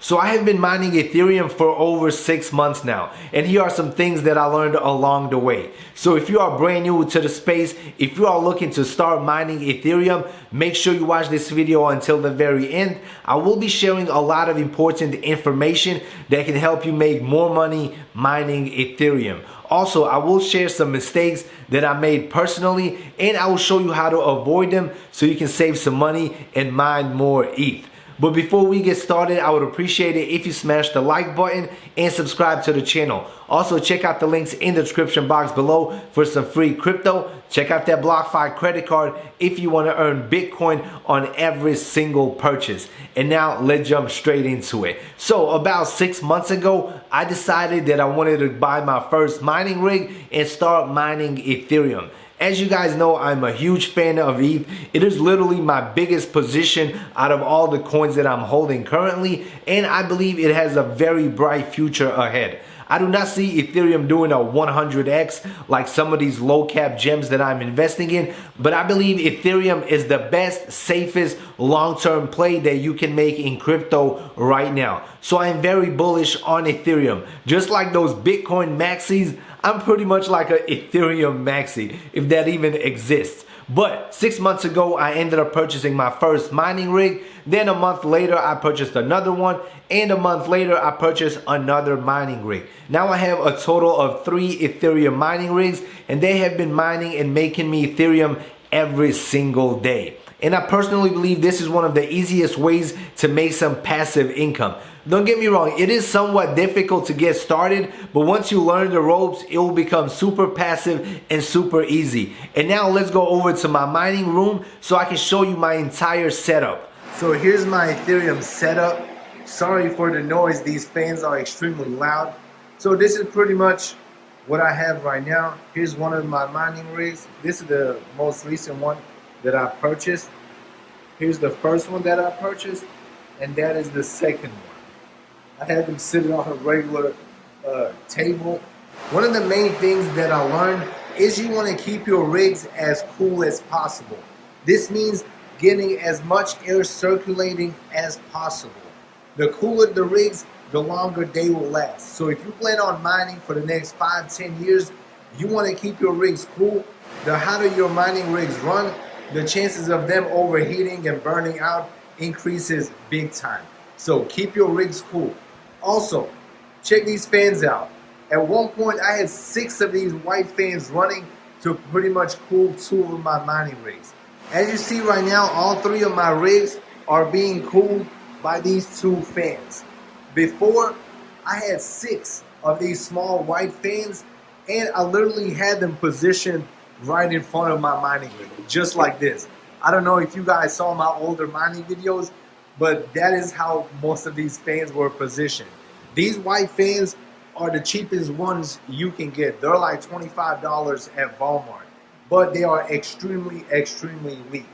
So I have been mining Ethereum for over 6 months now, and here are some things that I learned along the way. So if you are brand new to the space, if you are looking to start mining Ethereum, make sure you watch this video until the very end. I will be sharing a lot of important information that can help you make more money mining Ethereum. Also, I will share some mistakes that I made personally, and I will show you how to avoid them so you can save some money and mine more ETH. But before we get started, I would appreciate it if you smash the like button and subscribe to the channel. Also, check out the links in the description box below for some free crypto. Check out that BlockFi credit card if you want to earn Bitcoin on every single purchase. And now let's jump straight into it. So about 6 months ago, I decided that I wanted to buy my first mining rig and start mining Ethereum. As you guys know, I'm a huge fan of ETH. It is literally my biggest position out of all the coins that I'm holding currently, and I believe it has a very bright future ahead. I do not see Ethereum doing a 100x like some of these low cap gems that I'm investing in, but I believe Ethereum is the best, safest long-term play that you can make in crypto right now. So I am very bullish on Ethereum. Just like those Bitcoin maxis, I'm pretty much like an Ethereum maxi, if that even exists. But 6 months ago, I ended up purchasing my first mining rig. Then a month later, I purchased another one. And a month later, I purchased another mining rig. Now I have a total of 3 Ethereum mining rigs, and they have been mining and making me Ethereum every single day. And I personally believe this is one of the easiest ways to make some passive income. Don't get me wrong, it is somewhat difficult to get started, but once you learn the ropes, it will become super passive and super easy. And now let's go over to my mining room so I can show you my entire setup. So here's my Ethereum setup. Sorry for the noise, these fans are extremely loud. So this is pretty much what I have right now. Here's one of my mining rigs. This is the most recent one that I purchased. Here's the first one that I purchased, and that is the second one. I have them sitting on a regular table. One of the main things that I learned is you want to keep your rigs as cool as possible. This means getting as much air circulating as possible. The cooler the rigs, the longer they will last. So if you plan on mining for the next 5-10 years, you want to keep your rigs cool. The hotter your mining rigs run, the chances of them overheating and burning out increases big time. So keep your rigs cool. Also, check these fans out. At one point, I had 6 of these white fans running to pretty much cool 2 of my mining rigs. As you see right now, all 3 of my rigs are being cooled by these 2 fans. Before, I had 6 of these small white fans, and I literally had them positioned right in front of my mining rig, just like this. I don't know if you guys saw my older mining videos, but that is how most of these fans were positioned. These white fans are the cheapest ones you can get. They're like $25 at Walmart, but they are extremely, extremely weak.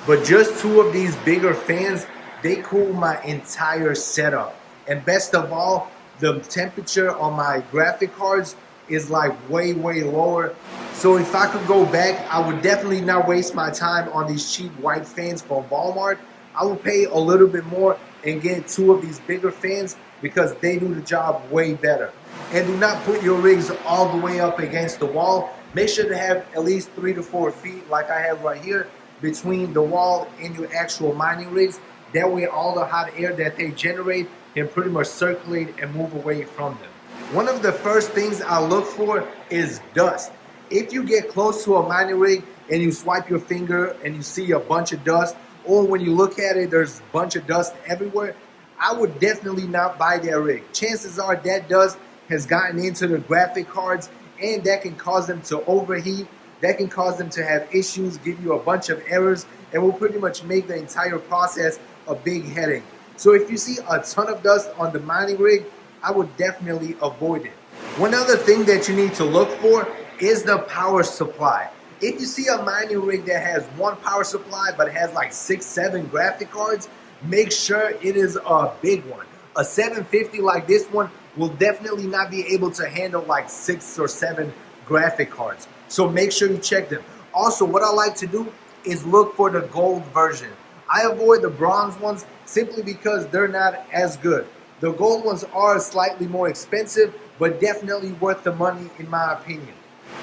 But just 2 of these bigger fans, they cool my entire setup. And best of all, the temperature on my graphic cards is like way, way lower. So if I could go back, I would definitely not waste my time on these cheap white fans from Walmart. I would pay a little bit more and get 2 of these bigger fans because they do the job way better. And do not put your rigs all the way up against the wall. Make sure to have at least 3 to 4 feet like I have right here between the wall and your actual mining rigs. That way all the hot air that they generate can pretty much circulate and move away from them. One of the first things I look for is dust. If you get close to a mining rig and you swipe your finger and you see a bunch of dust, or when you look at it, there's a bunch of dust everywhere, I would definitely not buy that rig. Chances are that dust has gotten into the graphic cards, and that can cause them to overheat. That can cause them to have issues, give you a bunch of errors, and will pretty much make the entire process a big headache. So if you see a ton of dust on the mining rig, I would definitely avoid it. One other thing that you need to look for is the power supply. If you see a mining rig that has 1 power supply but has like 6-7 graphic cards, make sure it is a big one. A 750 like this one will definitely not be able to handle like 6 or 7 graphic cards. So make sure you check them. Also, what I like to do is look for the gold version. I avoid the bronze ones simply because they're not as good. The gold ones are slightly more expensive, but definitely worth the money in my opinion.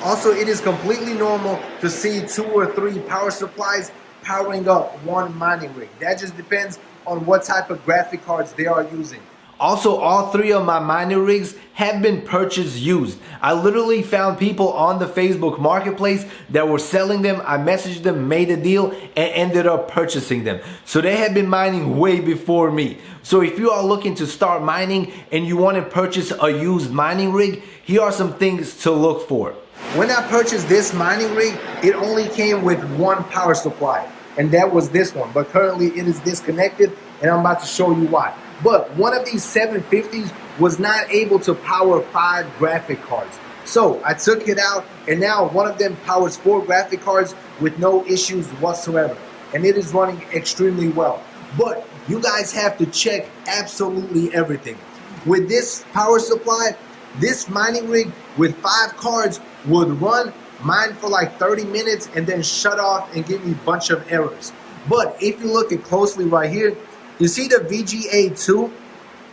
Also, it is completely normal to see 2 or 3 power supplies powering up one mining rig. That just depends on what type of graphic cards they are using. Also, all 3 of my mining rigs have been purchased used. I literally found people on the Facebook marketplace that were selling them. I messaged them, made a deal, and ended up purchasing them. So they had been mining way before me. So if you are looking to start mining and you want to purchase a used mining rig, here are some things to look for. When I purchased this mining rig, it only came with 1 power supply, and that was this one. But currently it is disconnected, and I'm about to show you why. But one of these 750s was not able to power 5 graphic cards. So I took it out, and now one of them powers 4 graphic cards with no issues whatsoever. And it is running extremely well. But you guys have to check absolutely everything. With this power supply, this mining rig with 5 cards would run, mine for like 30 minutes, and then shut off and give me a bunch of errors. But if you look at closely right here, you see the VGA2,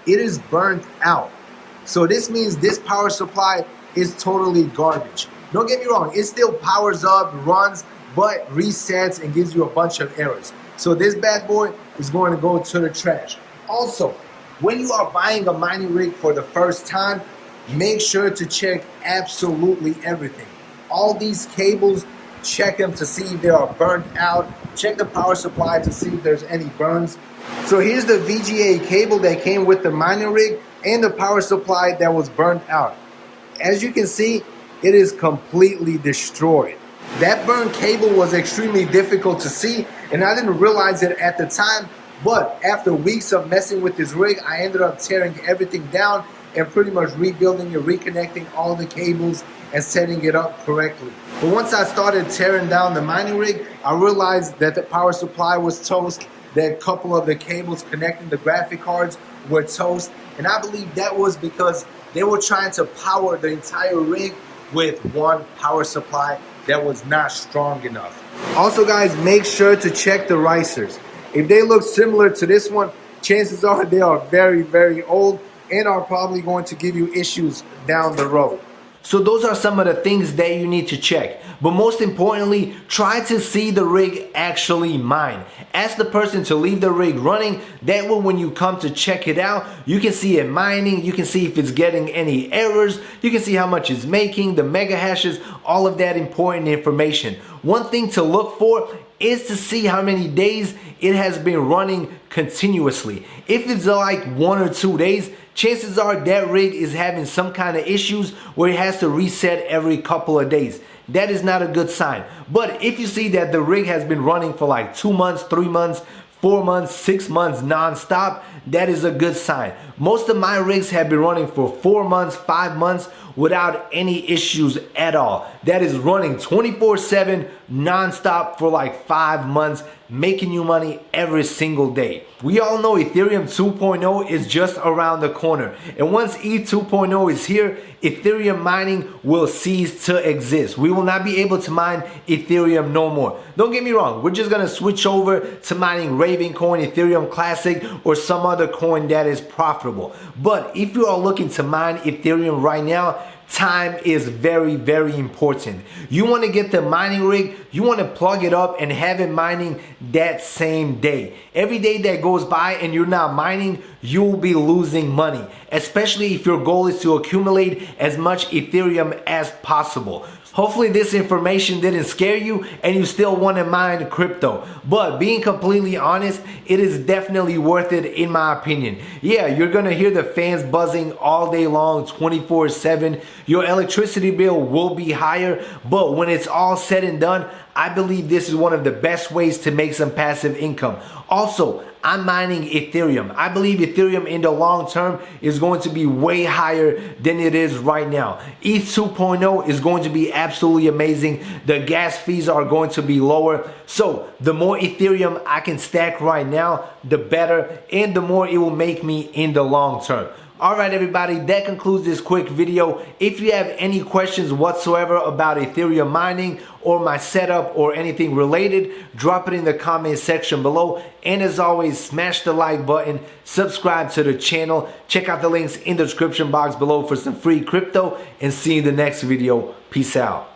it is burnt out. So this means this power supply is totally garbage. Don't get me wrong, it still powers up, runs, but resets and gives you a bunch of errors. So this bad boy is going to go to the trash. Also, when you are buying a mining rig for the first time, make sure to check absolutely everything. All these cables, check them to see if they are burnt out. Check the power supply to see if there's any burns. So here's the VGA cable that came with the mining rig and the power supply that was burnt out. As you can see, it is completely destroyed. That burned cable was extremely difficult to see, and I didn't realize it at the time, but after weeks of messing with this rig, I ended up tearing everything down and pretty much rebuilding and reconnecting all the cables and setting it up correctly. But once I started tearing down the mining rig, I realized that the power supply was toast, that a couple of the cables connecting the graphic cards were toast, and I believe that was because they were trying to power the entire rig with 1 power supply that was not strong enough. Also guys, make sure to check the risers. If they look similar to this one, chances are they are very, very old and are probably going to give you issues down the road. So those are some of the things that you need to check. But most importantly, try to see the rig actually mine. Ask the person to leave the rig running. That way when you come to check it out, you can see it mining. You can see if it's getting any errors. You can see how much it's making, the mega hashes, all of that important information. One thing to look for is to see how many days it has been running continuously. If it's like 1 or 2 days, chances are that rig is having some kind of issues where it has to reset every couple of days. That is not a good sign. But if you see that the rig has been running for like 2 months, 3 months, 4 months, 6 months non-stop, that is a good sign. Most of my rigs have been running for 4 months, 5 months without any issues at all. That is running 24/7 non-stop for like 5 months, making you money every single day. We all know Ethereum 2.0 is just around the corner. And once ETH 2.0 is here, Ethereum mining will cease to exist. We will not be able to mine Ethereum no more. Don't get me wrong, we're just gonna switch over to mining Raven coin, Ethereum Classic, or some other coin that is profitable. But if you are looking to mine Ethereum right now, time is very, very important. You want to get the mining rig, you want to plug it up and have it mining that same day. Every day that goes by and you're not mining, you'll be losing money, especially if your goal is to accumulate as much Ethereum as possible. Hopefully this information didn't scare you and you still want to mine crypto. But being completely honest, it is definitely worth it in my opinion. Yeah, you're going to hear the fans buzzing all day long, 24/7. Your electricity bill will be higher, but when it's all said and done, I believe this is one of the best ways to make some passive income. Also, I'm mining Ethereum. I believe Ethereum in the long term is going to be way higher than it is right now. ETH 2.0 is going to be absolutely amazing. The gas fees are going to be lower. So the more Ethereum I can stack right now, the better, and the more it will make me in the long term. Alright everybody, that concludes this quick video. If you have any questions whatsoever about Ethereum mining or my setup or anything related, drop it in the comment section below. And as always, smash the like button, subscribe to the channel, check out the links in the description box below for some free crypto, and see you in the next video. Peace out.